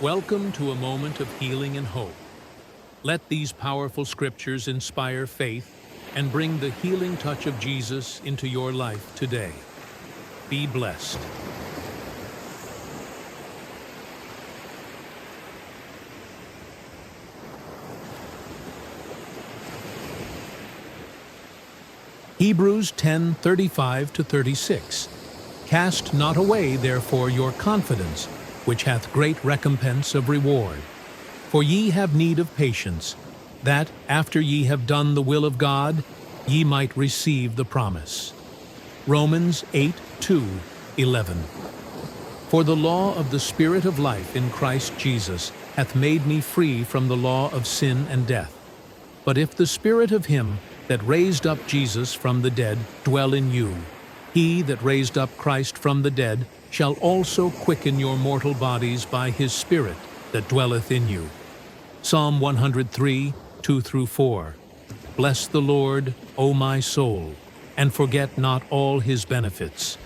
Welcome to a moment of healing and hope. Let these powerful scriptures inspire faith and bring the healing touch of Jesus into your life today. Be blessed. Hebrews 10:35-36. Cast not away therefore your confidence, which hath great recompense of reward. For ye have need of patience, that, after ye have done the will of God, ye might receive the promise. Romans 8:2-11. For the law of the Spirit of life in Christ Jesus hath made me free from the law of sin and death. But if the Spirit of him that raised up Jesus from the dead dwell in you, he that raised up Christ from the dead shall also quicken your mortal bodies by his Spirit that dwelleth in you. Psalm 103:2-4. Bless the Lord, O my soul, and forget not all his benefits,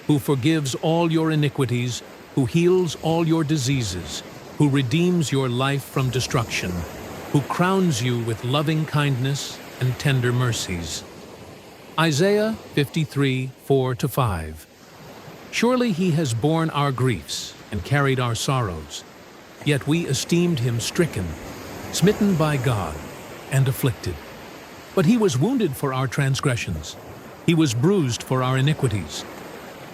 who forgives all your iniquities, who heals all your diseases, who redeems your life from destruction, who crowns you with loving kindness and tender mercies. Isaiah 53:4-5. Surely he has borne our griefs and carried our sorrows, yet we esteemed him stricken, smitten by God, and afflicted. But he was wounded for our transgressions, he was bruised for our iniquities.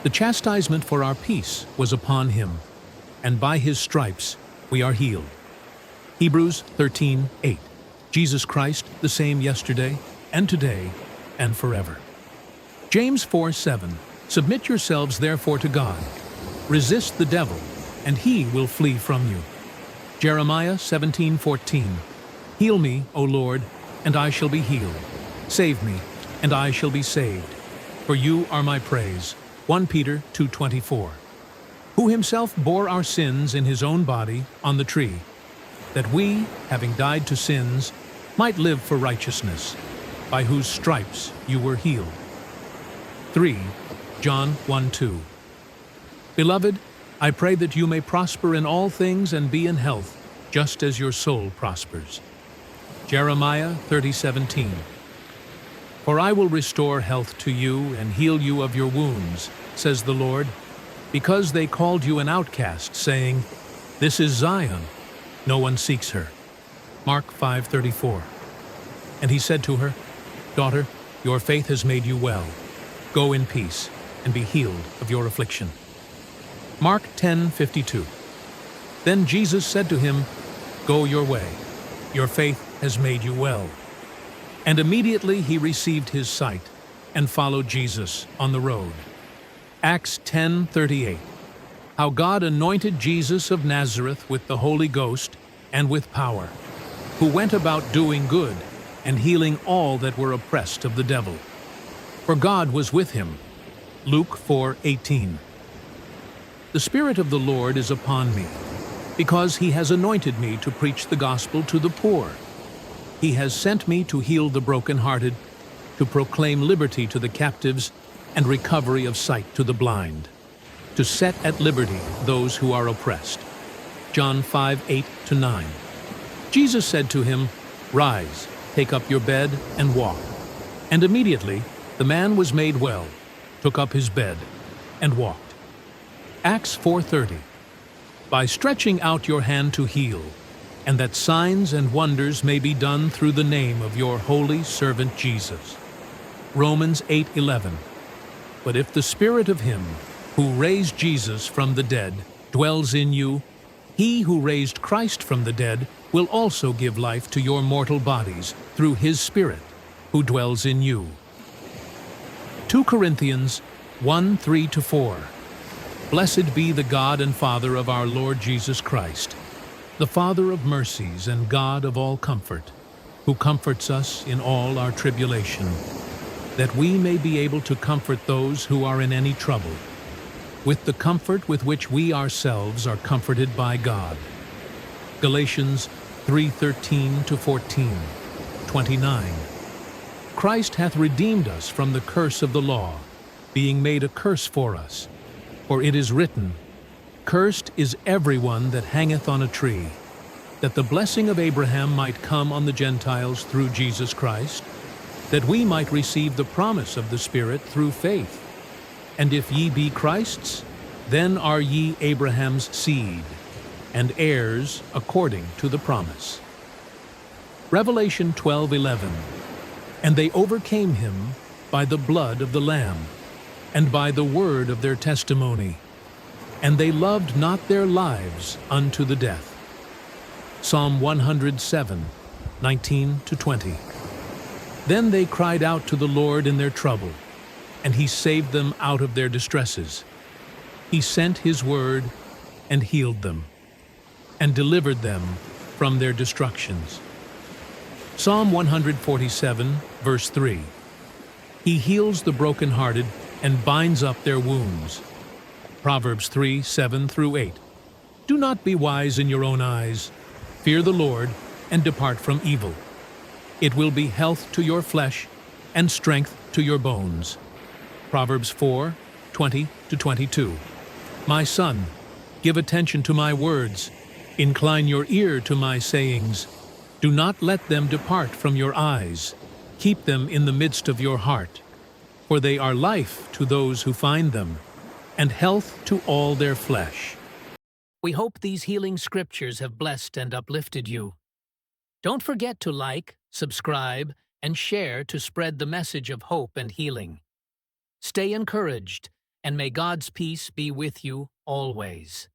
The chastisement for our peace was upon him, and by his stripes we are healed. Hebrews 13:8. Jesus Christ, the same yesterday, and today, and forever. James 4:7. Submit yourselves therefore to God. Resist the devil, and he will flee from you. Jeremiah 17:14. Heal me, O Lord, and I shall be healed. Save me, and I shall be saved. For you are my praise. 1 Peter 2:24. Who himself bore our sins in his own body on the tree, that we, having died to sins, might live for righteousness, by whose stripes you were healed. 3. John 1:2. Beloved, I pray that you may prosper in all things and be in health, just as your soul prospers. Jeremiah 30:17. For I will restore health to you and heal you of your wounds, says the Lord, because they called you an outcast, saying, This is Zion, no one seeks her. Mark 5:34. And he said to her, Daughter, your faith has made you well. Go in peace, and be healed of your affliction. Mark 10:52. Then Jesus said to him, Go your way, your faith has made you well. And immediately he received his sight, and followed Jesus on the road. Acts 10:38. How God anointed Jesus of Nazareth with the Holy Ghost and with power, who went about doing good and healing all that were oppressed of the devil. For God was with him. Luke 4:18. The Spirit of the Lord is upon me, because he has anointed me to preach the gospel to the poor. He has sent me to heal the brokenhearted, to proclaim liberty to the captives and recovery of sight to the blind, to set at liberty those who are oppressed. John 5:8-9. Jesus said to him, Rise, take up your bed and walk. And immediately the man was made well, took up his bed, and walked. Acts 4:30. By stretching out your hand to heal, and that signs and wonders may be done through the name of your holy servant Jesus. Romans 8:11. But if the Spirit of him who raised Jesus from the dead dwells in you, he who raised Christ from the dead will also give life to your mortal bodies through his Spirit who dwells in you. 2 Corinthians 1:3-4. Blessed be the God and Father of our Lord Jesus Christ, the Father of mercies and God of all comfort, who comforts us in all our tribulation, that we may be able to comfort those who are in any trouble, with the comfort with which we ourselves are comforted by God. Galatians 3:13-14, 29. Christ hath redeemed us from the curse of the law, being made a curse for us. For it is written, Cursed is everyone that hangeth on a tree, that the blessing of Abraham might come on the Gentiles through Jesus Christ, that we might receive the promise of the Spirit through faith. And if ye be Christ's, then are ye Abraham's seed, and heirs according to the promise. Revelation 12:11. And they overcame him by the blood of the Lamb, and by the word of their testimony, and they loved not their lives unto the death. Psalm 107:19-20. Then they cried out to the Lord in their trouble, and he saved them out of their distresses. He sent his word and healed them, and delivered them from their destructions. Psalm 147, verse 3. He heals the brokenhearted and binds up their wounds. Proverbs 3:7-8. Do not be wise in your own eyes. Fear the Lord and depart from evil. It will be health to your flesh and strength to your bones. Proverbs 4:20-22. My son, give attention to my words. Incline your ear to my sayings. Do not let them depart from your eyes. Keep them in the midst of your heart, for they are life to those who find them, and health to all their flesh. We hope these healing scriptures have blessed and uplifted you. Don't forget to like, subscribe, and share to spread the message of hope and healing. Stay encouraged, and may God's peace be with you always.